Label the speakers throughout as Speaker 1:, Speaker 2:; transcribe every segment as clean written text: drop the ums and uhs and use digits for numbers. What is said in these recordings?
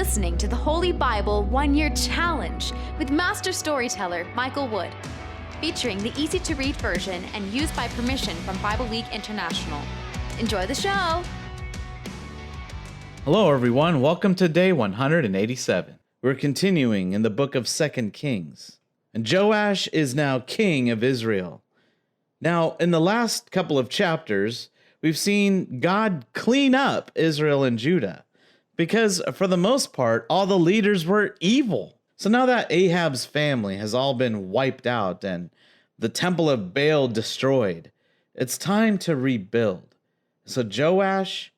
Speaker 1: listening to the Holy Bible 1-Year Challenge with Master Storyteller Michael Wood, featuring the easy-to-read version and used by permission from Bible League International. Enjoy the show!
Speaker 2: Hello everyone, welcome to day 187. We're continuing in the book of 2 Kings. And Joash is now king of Israel. Now, in the last couple of chapters, we've seen God clean up Israel and Judah, because for the most part, all the leaders were evil. So now that Ahab's family has all been wiped out and the temple of Baal destroyed, it's time to rebuild. So Joash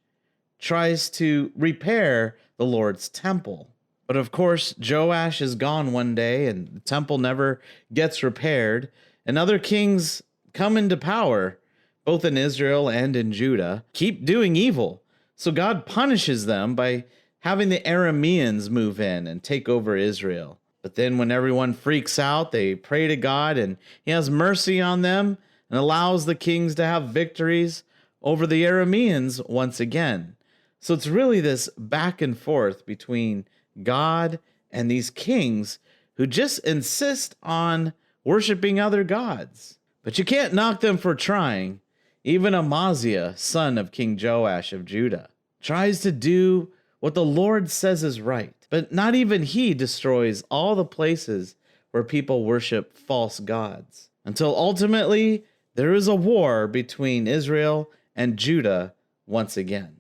Speaker 2: tries to repair the Lord's temple. But of course, Joash is gone one day and the temple never gets repaired, and other kings come into power, both in Israel and in Judah, keep doing evil. So God punishes them by having the Arameans move in and take over Israel. But then when everyone freaks out, they pray to God and he has mercy on them and allows the kings to have victories over the Arameans once again. So it's really this back and forth between God and these kings who just insist on worshiping other gods. But you can't knock them for trying. Even Amaziah, son of King Joash of Judah, tries to do what the Lord says is right. But not even he destroys all the places where people worship false gods, until ultimately there is a war between Israel and Judah once again.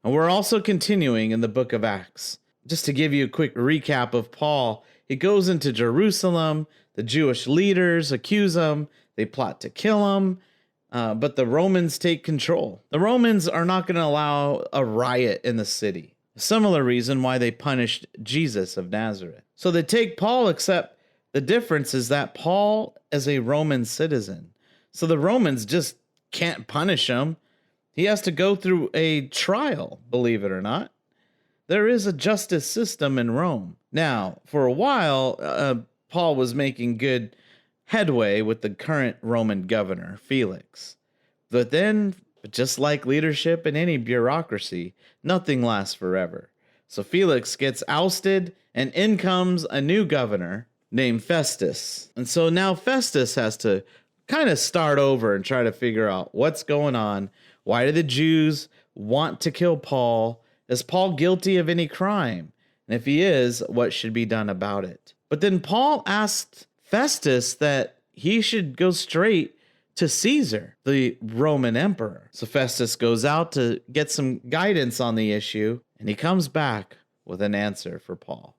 Speaker 2: And we're also continuing in the book of Acts. Just to give you a quick recap of Paul, he goes into Jerusalem, the Jewish leaders accuse him, they plot to kill him, but the Romans take control. The Romans are not going to allow a riot in the city. A similar reason why they punished Jesus of Nazareth. So they take Paul, except the difference is that Paul is a Roman citizen. So the Romans just can't punish him. He has to go through a trial, believe it or not. There is a justice system in Rome. Now, for a while, Paul was making good headway with the current Roman governor, Felix. But then, just like leadership in any bureaucracy, nothing lasts forever. So Felix gets ousted, and in comes a new governor named Festus. And so now Festus has to kind of start over and try to figure out what's going on. Why do the Jews want to kill Paul? Is Paul guilty of any crime? And if he is, what should be done about it? But then Paul asked Festus that he should go straight to Caesar, the Roman emperor. So Festus goes out to get some guidance on the issue, and he comes back with an answer for Paul.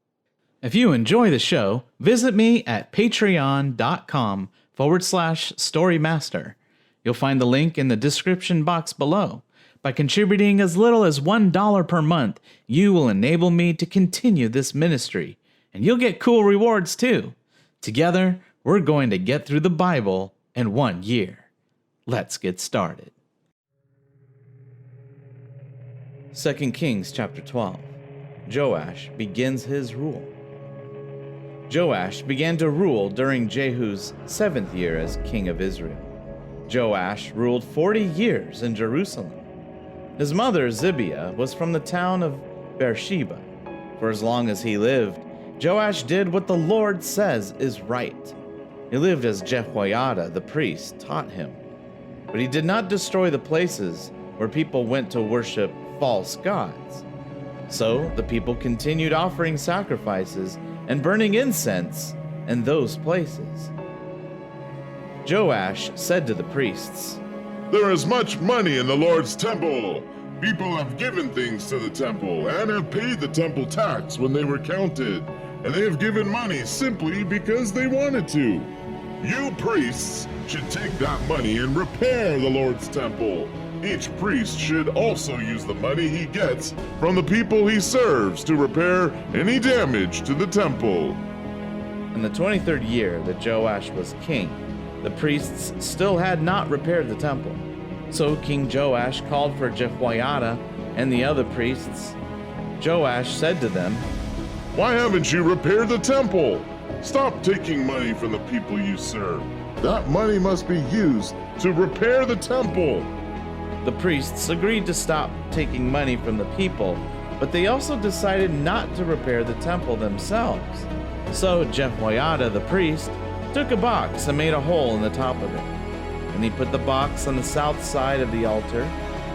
Speaker 2: If you enjoy the show, visit me at patreon.com/storymaster. You'll find the link in the description box below. By contributing as little as $1 per month, you will enable me to continue this ministry, and you'll get cool rewards too. Together, we're going to get through the Bible in 1 year. Let's get started. 2 Kings chapter 12. Joash begins his rule. Joash began to rule during Jehu's 7th year as king of Israel. Joash ruled 40 years in Jerusalem. His mother, Zibiah, was from the town of Beersheba. For as long as he lived, Joash did what the Lord says is right. He lived as Jehoiada the priest taught him. But he did not destroy the places where people went to worship false gods. So the people continued offering sacrifices and burning incense in those places. Joash said to the priests,
Speaker 3: "There is much money in the Lord's temple. People have given things to the temple and have paid the temple tax when they were counted, and they have given money simply because they wanted to. You priests should take that money and repair the Lord's temple. Each priest should also use the money he gets from the people he serves to repair any damage to the temple."
Speaker 2: In the 23rd year that Joash was king, the priests still had not repaired the temple. So King Joash called for Jehoiada and the other priests. Joash said to them,
Speaker 3: "Why haven't you repaired the temple? Stop taking money from the people you serve. That money must be used to repair the temple."
Speaker 2: The priests agreed to stop taking money from the people, but they also decided not to repair the temple themselves. So Jehoiada the priest took a box and made a hole in the top of it. And he put the box on the south side of the altar.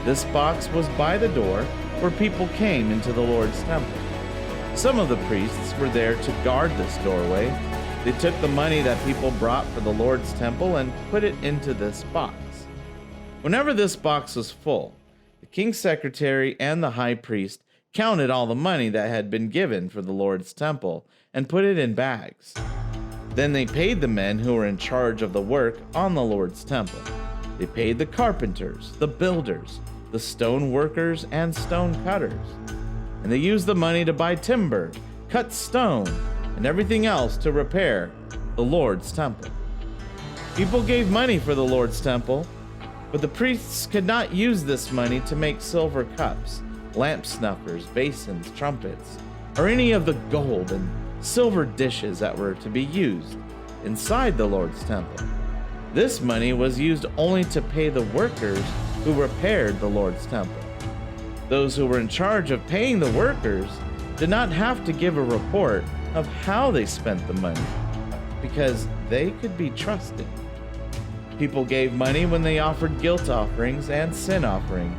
Speaker 2: This box was by the door where people came into the Lord's temple. Some of the priests were there to guard this doorway. They took the money that people brought for the Lord's temple and put it into this box. Whenever this box was full, the king's secretary and the high priest counted all the money that had been given for the Lord's temple and put it in bags. Then they paid the men who were in charge of the work on the Lord's temple. They paid the carpenters, the builders, the stone workers, and stone cutters. And they used the money to buy timber, cut stone, and everything else to repair the Lord's temple. People gave money for the Lord's temple, but the priests could not use this money to make silver cups, lamp snuffers, basins, trumpets, or any of the gold and silver dishes that were to be used inside the Lord's temple. This money was used only to pay the workers who repaired the Lord's temple. Those who were in charge of paying the workers did not have to give a report of how they spent the money, because they could be trusted. People gave money when they offered guilt offerings and sin offerings,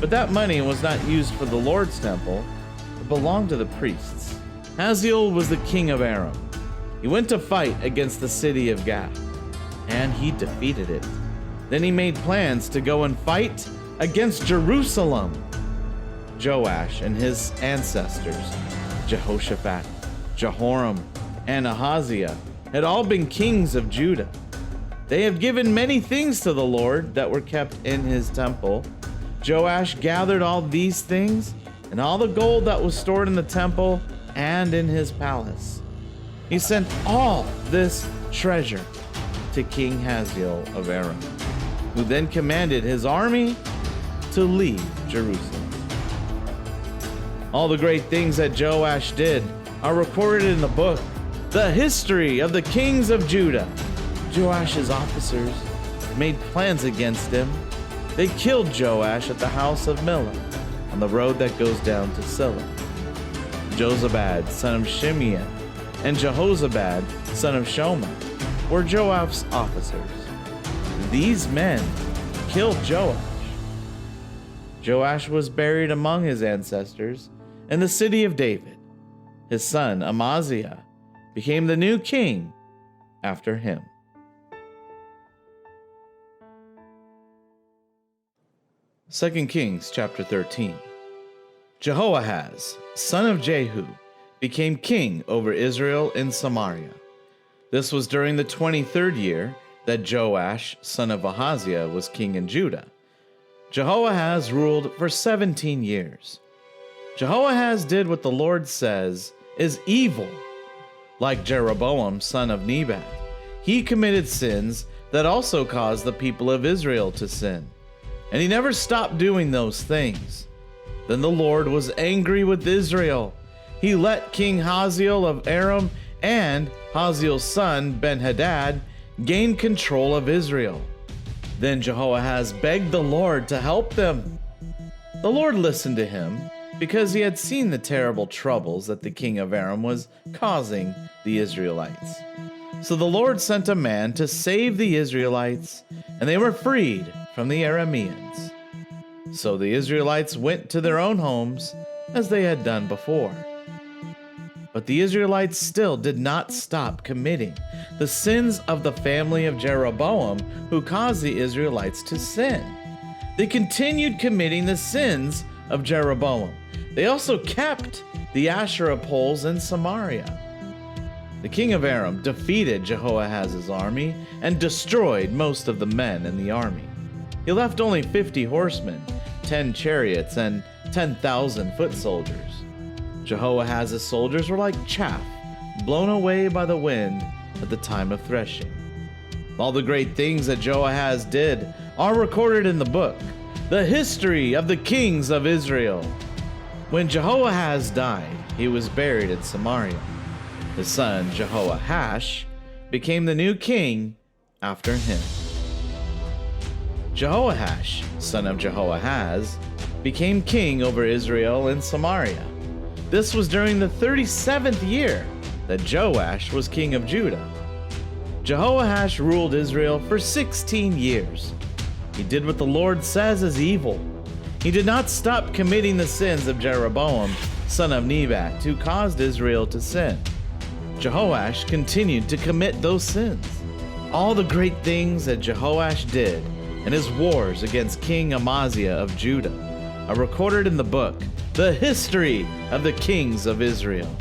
Speaker 2: but that money was not used for the Lord's temple. It belonged to the priests. Hazael was the king of Aram. He went to fight against the city of Gath, and he defeated it. Then he made plans to go and fight against Jerusalem. Joash and his ancestors, Jehoshaphat, Jehoram, and Ahaziah, had all been kings of Judah. They have given many things to the Lord that were kept in his temple. Joash gathered all these things and all the gold that was stored in the temple and in his palace. He sent all this treasure to King Hazael of Aram, who then commanded his army to leave Jerusalem. All the great things that Joash did are recorded in the book, The History of the Kings of Judah. Joash's officers made plans against him. They killed Joash at the house of Millah on the road that goes down to Silla. Jozabad, son of Shimeah, and Jehozabad, son of Shoma, were Joash's officers. These men killed Joash. Joash was buried among his ancestors in the city of David. His son Amaziah became the new king after him. Second Kings chapter 13. Jehoahaz, son of Jehu, became king over Israel in Samaria. This was during the 23rd year that Joash, son of Ahaziah, was king in Judah. Jehoahaz ruled for 17 years. Jehoahaz did what the Lord says is evil. Like Jeroboam, son of Nebat, he committed sins that also caused the people of Israel to sin, and he never stopped doing those things. Then the Lord was angry with Israel. He let King Hazael of Aram and Hazael's son Ben-Hadad gain control of Israel. Then Jehoahaz begged the Lord to help them. The Lord listened to him because he had seen the terrible troubles that the king of Aram was causing the Israelites. So the Lord sent a man to save the Israelites, and they were freed from the Arameans. So the Israelites went to their own homes as they had done before. But the Israelites still did not stop committing the sins of the family of Jeroboam, who caused the Israelites to sin. They continued committing the sins of Jeroboam. They also kept the Asherah poles in Samaria. The king of Aram defeated Jehoahaz's army and destroyed most of the men in the army. He left only 50 horsemen, 10 chariots, and 10,000 foot soldiers. Jehoahaz's soldiers were like chaff blown away by the wind at the time of threshing. All the great things that Jehoahaz did are recorded in the book, The History of the Kings of Israel. When Jehoahaz died, he was buried in Samaria. His son Jehoahash became the new king after him. Jehoahash, son of Jehoahaz, became king over Israel and Samaria. This was during the 37th year that Joash was king of Judah. Jehoash ruled Israel for 16 years. He did what the Lord says is evil. He did not stop committing the sins of Jeroboam, son of Nebat, who caused Israel to sin. Jehoash continued to commit those sins. All the great things that Jehoash did and his wars against King Amaziah of Judah are recorded in the book, The History of the Kings of Israel.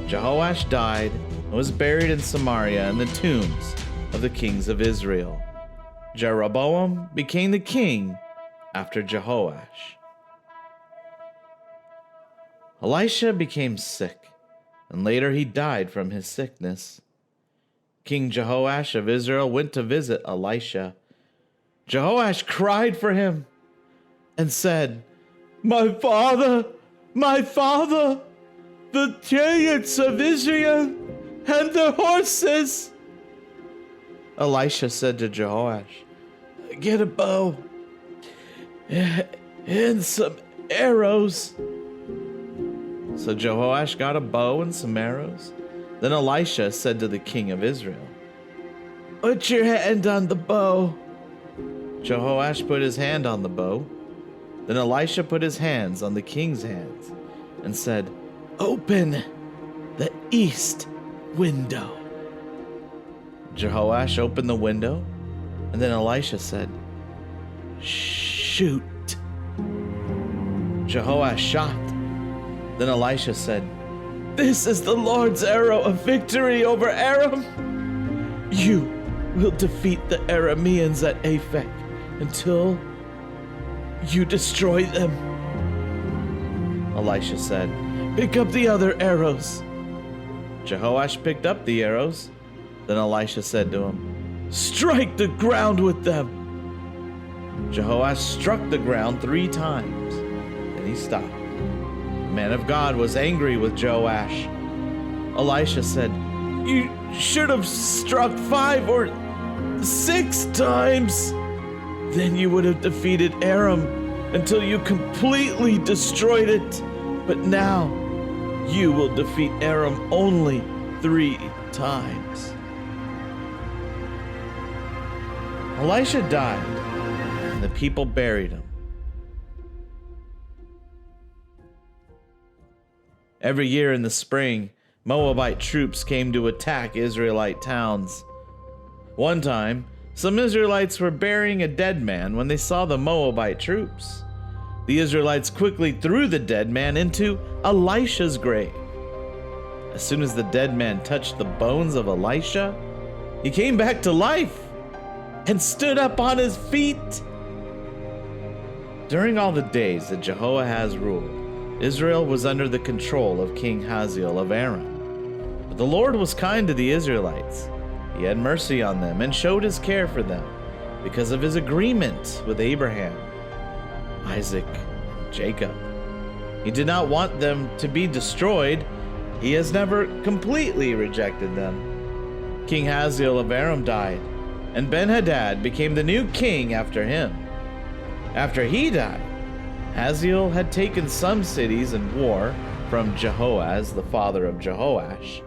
Speaker 2: Jehoash died and was buried in Samaria in the tombs of the kings of Israel. Jeroboam became the king after Jehoash. Elisha became sick, and later he died from his sickness. King Jehoash of Israel went to visit Elisha. Jehoash cried for him and said, my father, the chariots of Israel and their horses." Elisha said to Jehoash, "Get a bow and some arrows." So Jehoash got a bow and some arrows. Then Elisha said to the king of Israel, "Put your hand on the bow." Jehoash put his hand on the bow. Then Elisha put his hands on the king's hands and said, "Open the east window." Jehoash opened the window, and then Elisha said, "Shoot." Jehoash shot. Then Elisha said, "This is the Lord's arrow of victory over Aram. You will defeat the Arameans at Aphek until you destroy them." Elisha said, "Pick up the other arrows." Jehoash picked up the arrows. Then Elisha said to him, "Strike the ground with them." Jehoash struck the ground 3 times, and he stopped. The man of God was angry with Joash. Elisha said, "You should have struck 5 or 6 times. Then you would have defeated Aram until you completely destroyed it. But now you will defeat Aram only 3 times." Elisha died, and the people buried him. Every year in the spring, Moabite troops came to attack Israelite towns. One time, some Israelites were burying a dead man when they saw the Moabite troops. The Israelites quickly threw the dead man into Elisha's grave. As soon as the dead man touched the bones of Elisha, he came back to life and stood up on his feet. During all the days that Jehoahaz ruled, Israel was under the control of King Hazael of Aram. But the Lord was kind to the Israelites. He had mercy on them and showed his care for them because of his agreement with Abraham, Isaac, and Jacob. He did not want them to be destroyed. He has never completely rejected them. King Hazael of Aram died, and Ben-Hadad became the new king after him. After he died, Hazael had taken some cities in war from Jehoaz, the father of Jehoash.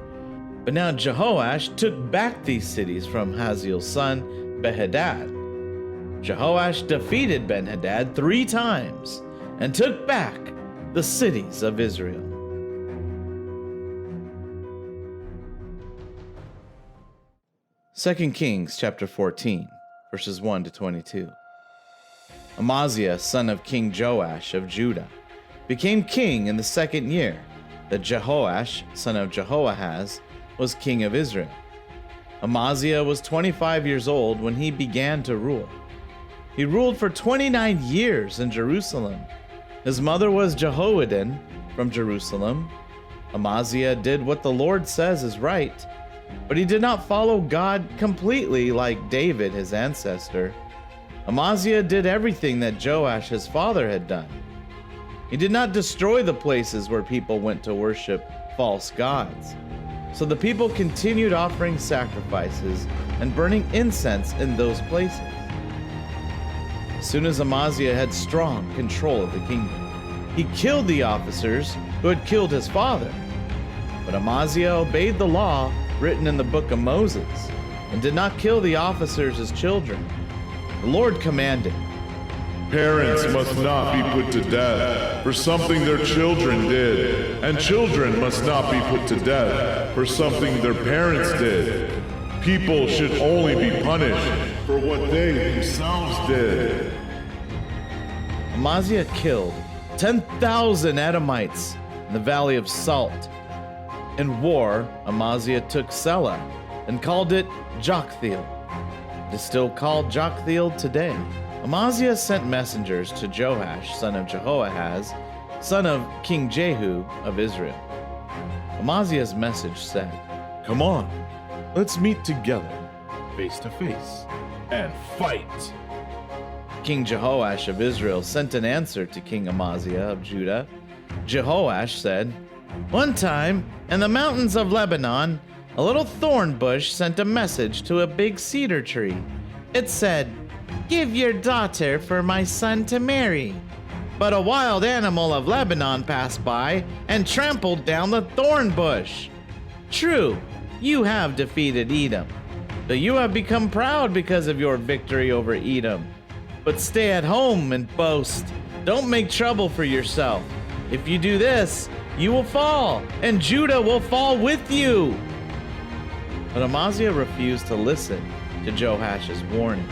Speaker 2: But now Jehoash took back these cities from Hazael's son, Ben-Hadad. Jehoash defeated Ben-Hadad 3 times and took back the cities of Israel. Second Kings chapter 14, verses 1 to 22. Amaziah, son of King Joash of Judah, became king in the 2nd year that Jehoash, son of Jehoahaz, was king of Israel. Amaziah was 25 years old when he began to rule. He ruled for 29 years in Jerusalem. His mother was Jehoaddin from Jerusalem. Amaziah did what the Lord says is right, but he did not follow God completely like David, his ancestor. Amaziah did everything that Joash, his father, had done. He did not destroy the places where people went to worship false gods. So the people continued offering sacrifices and burning incense in those places. As soon as Amaziah had strong control of the kingdom, he killed the officers who had killed his father. But Amaziah obeyed the law written in the book of Moses and did not kill the officers as children. The Lord commanded,
Speaker 3: Parents must not be put to death for something their children did, and children must not be put to death for something their parents did. People should only be punished for what they themselves did.
Speaker 2: Amaziah killed 10,000 Edomites in the Valley of Salt. In war, Amaziah took Selah and called it Joktheel. It is still called Joktheel today. Amaziah sent messengers to Joash, son of Jehoahaz, son of King Jehu of Israel. Amaziah's message said,
Speaker 3: Come on, let's meet together, face to face, and fight.
Speaker 2: King Jehoash of Israel sent an answer to King Amaziah of Judah. Jehoash said, One time, in the mountains of Lebanon, a little thorn bush sent a message to a big cedar tree. It said, Give your daughter for my son to marry. But a wild animal of Lebanon passed by and trampled down the thorn bush. True, you have defeated Edom, but you have become proud because of your victory over Edom. But stay at home and boast. Don't make trouble for yourself. If you do this, you will fall, and Judah will fall with you. But Amaziah refused to listen to Joash's warning.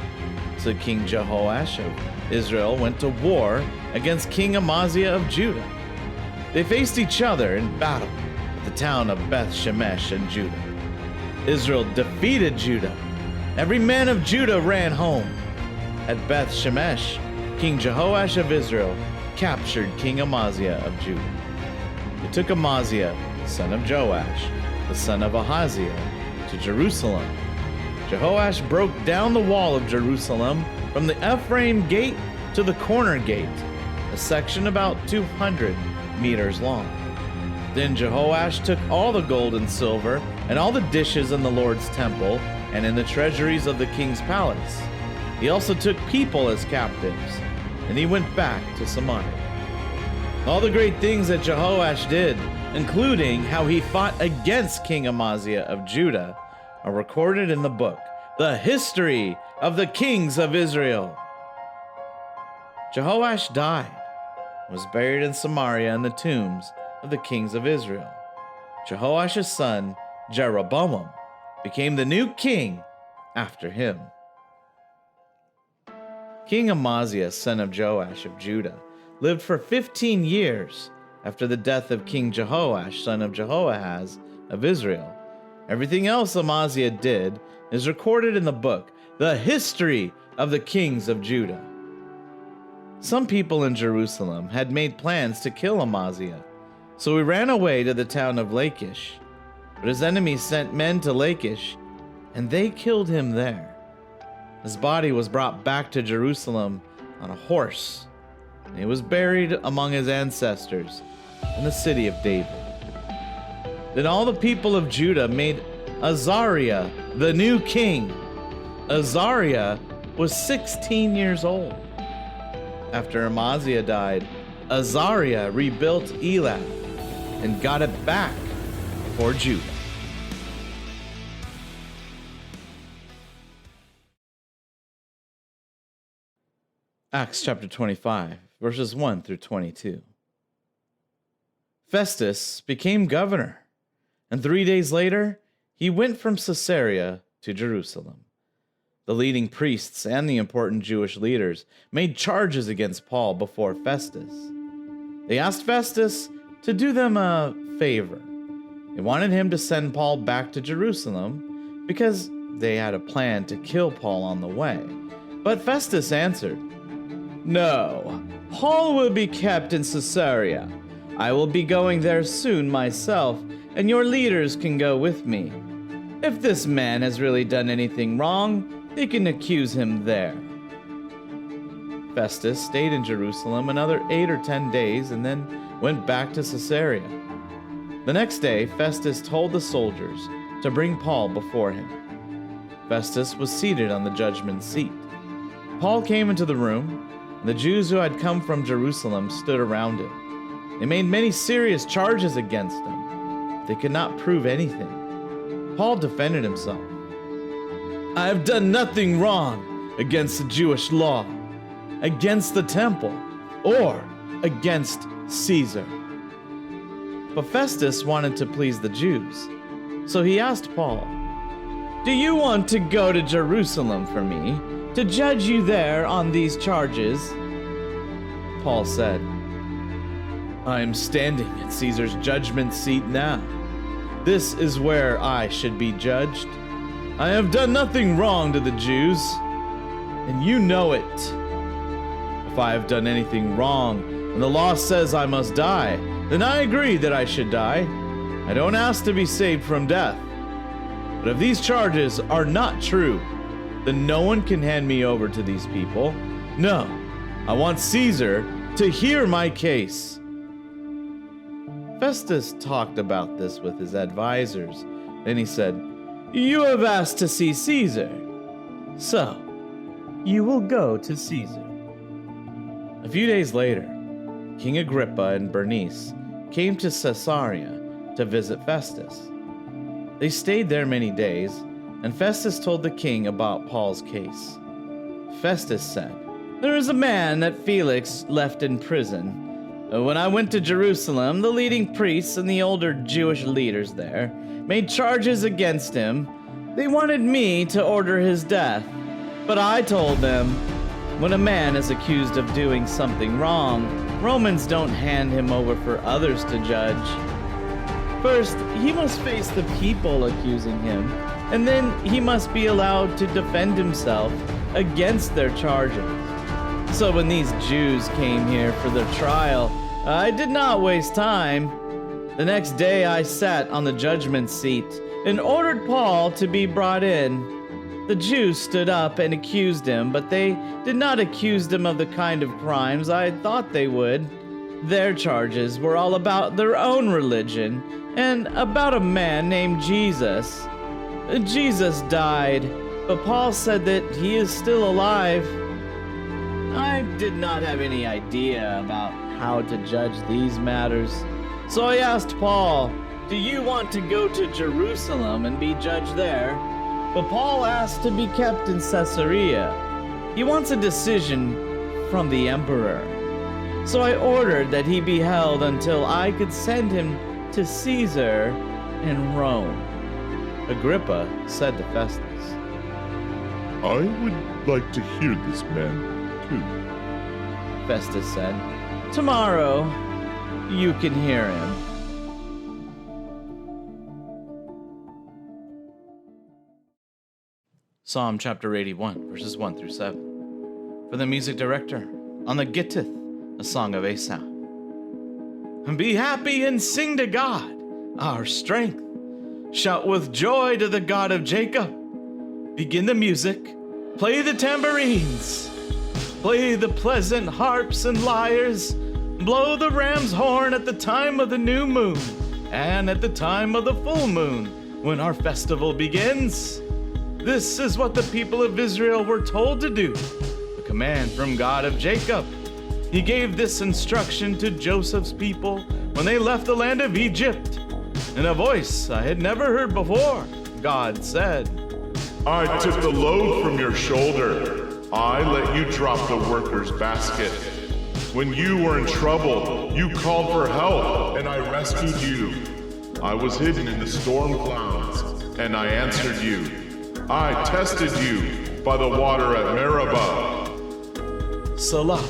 Speaker 2: So King Jehoash of Israel went to war against King Amaziah of Judah. They faced each other in battle at the town of Beth Shemesh in Judah. Israel defeated Judah. Every man of Judah ran home. At Beth Shemesh, King Jehoash of Israel captured King Amaziah of Judah. He took Amaziah, son of Joash, the son of Ahaziah, to Jerusalem. Jehoash broke down the wall of Jerusalem from the Ephraim gate to the corner gate, a section about 200 meters long. Then Jehoash took all the gold and silver and all the dishes in the Lord's temple and in the treasuries of the king's palace. He also took people as captives, and he went back to Samaria. All the great things that Jehoash did, including how he fought against King Amaziah of Judah, are recorded in the book, The History of the Kings of Israel. Jehoash died and was buried in Samaria in the tombs of the kings of Israel. Jehoash's son, Jeroboam, became the new king after him. King Amaziah, son of Joash of Judah, lived for 15 years after the death of King Jehoash, son of Jehoahaz of Israel. Everything else Amaziah did is recorded in the book, The History of the Kings of Judah. Some people in Jerusalem had made plans to kill Amaziah, so he ran away to the town of Lachish. But his enemies sent men to Lachish, and they killed him there. His body was brought back to Jerusalem on a horse, and he was buried among his ancestors in the city of David. Then all the people of Judah made Azariah the new king. Azariah was 16 years old. After Amaziah died, Azariah rebuilt Elath and got it back for Judah. Acts chapter 25, verses 1 through 22. Festus became governor, and 3 days later, he went from Caesarea to Jerusalem. The leading priests and the important Jewish leaders made charges against Paul before Festus. They asked Festus to do them a favor. They wanted him to send Paul back to Jerusalem because they had a plan to kill Paul on the way. But Festus answered, "No, Paul will be kept in Caesarea. I will be going there soon myself, and your leaders can go with me. If this man has really done anything wrong, they can accuse him there." Festus stayed in Jerusalem another 8 or 10 days and then went back to Caesarea. The next day, Festus told the soldiers to bring Paul before him. Festus was seated on the judgment seat. Paul came into the room, and the Jews who had come from Jerusalem stood around him. They made many serious charges against him. They could not prove anything. Paul defended himself. I have done nothing wrong against the Jewish law, against the temple, or against Caesar. But Festus wanted to please the Jews, so he asked Paul, do you want to go to Jerusalem for me, to judge you there on these charges? Paul said, I am standing at Caesar's judgment seat now. This is where I should be judged. I have done nothing wrong to the Jews, and you know it. If I have done anything wrong, and the law says I must die, then I agree that I should die. I don't ask to be saved from death. But if these charges are not true, then no one can hand me over to these people. No, I want Caesar to hear my case. Festus talked about this with his advisors. Then he said, you have asked to see Caesar, so you will go to Caesar. A few days later, King Agrippa and Bernice came to Caesarea to visit Festus. They stayed there many days, and Festus told the king about Paul's case. Festus said, there is a man that Felix left in prison. When I went to Jerusalem, the leading priests and the older Jewish leaders there made charges against him. They wanted me to order his death, but I told them, when a man is accused of doing something wrong, Romans don't hand him over for others to judge. First, he must face the people accusing him, and then he must be allowed to defend himself against their charges. So when these Jews came here for their trial, I did not waste time. The next day I sat on the judgment seat and ordered Paul to be brought in. The Jews stood up and accused him, but they did not accuse him of the kind of crimes I thought they would. Their charges were all about their own religion and about a man named Jesus. Jesus died, but Paul said that he is still alive. I did not have any idea about how to judge these matters. So I asked Paul, do you want to go to Jerusalem and be judged there? But Paul asked to be kept in Caesarea. He wants a decision from the emperor. So I ordered that he be held until I could send him to Caesar in Rome. Agrippa said to Festus,
Speaker 3: I would like to hear this man too.
Speaker 2: Festus said, tomorrow you can hear him. Psalm chapter 81, verses 1 through 7. For the music director, on the Gittith, a song of Asaph. Be happy and sing to God, our strength. Shout with joy to the God of Jacob. Begin the music, play the tambourines, play the pleasant harps and lyres, blow the ram's horn at the time of the new moon, and at the time of the full moon, when our festival begins. This is what the people of Israel were told to do, a command from God of Jacob. He gave this instruction to Joseph's people when they left the land of Egypt. In a voice I had never heard before, God said,
Speaker 3: I took the load from your shoulder. I let you drop the worker's basket. When you were in trouble, you called for help, and I rescued you. I was hidden in the storm clouds, and I answered you. I tested you by the water at Meribah.
Speaker 2: Salah.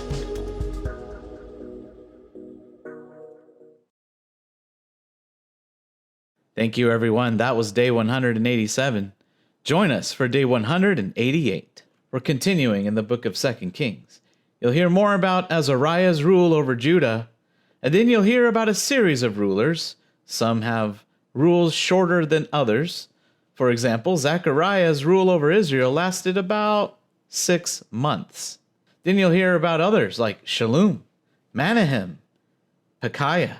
Speaker 2: Thank you, everyone. That was day 187. Join us for day 188. We're continuing in the book of 2 Kings. You'll hear more about Azariah's rule over Judah, and then you'll hear about a series of rulers. Some have rules shorter than others. For example, Zechariah's rule over Israel lasted about 6 months. Then you'll hear about others like Shallum, Manahem, Pekahiah,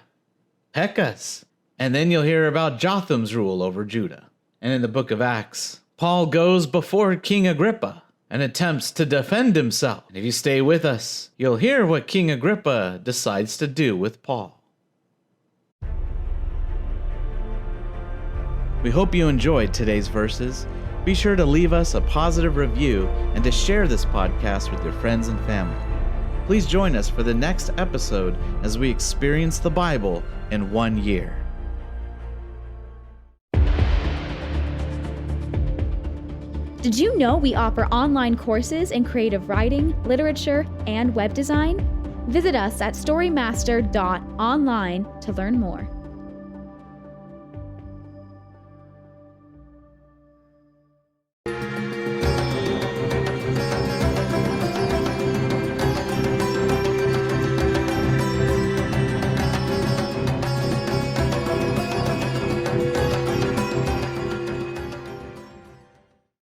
Speaker 2: Pekahs, and then you'll hear about Jotham's rule over Judah. And in the book of Acts, Paul goes before King Agrippa. and attempts to defend himself. And if you stay with us, you'll hear what King Agrippa decides to do with Paul. We hope you enjoyed today's verses. Be sure to leave us a positive review and to share this podcast with your friends and family. Please join us for the next episode as we experience the Bible in 1 year.
Speaker 4: Did you know we offer online courses in creative writing, literature, and web design? Visit us at storymaster.online to learn more.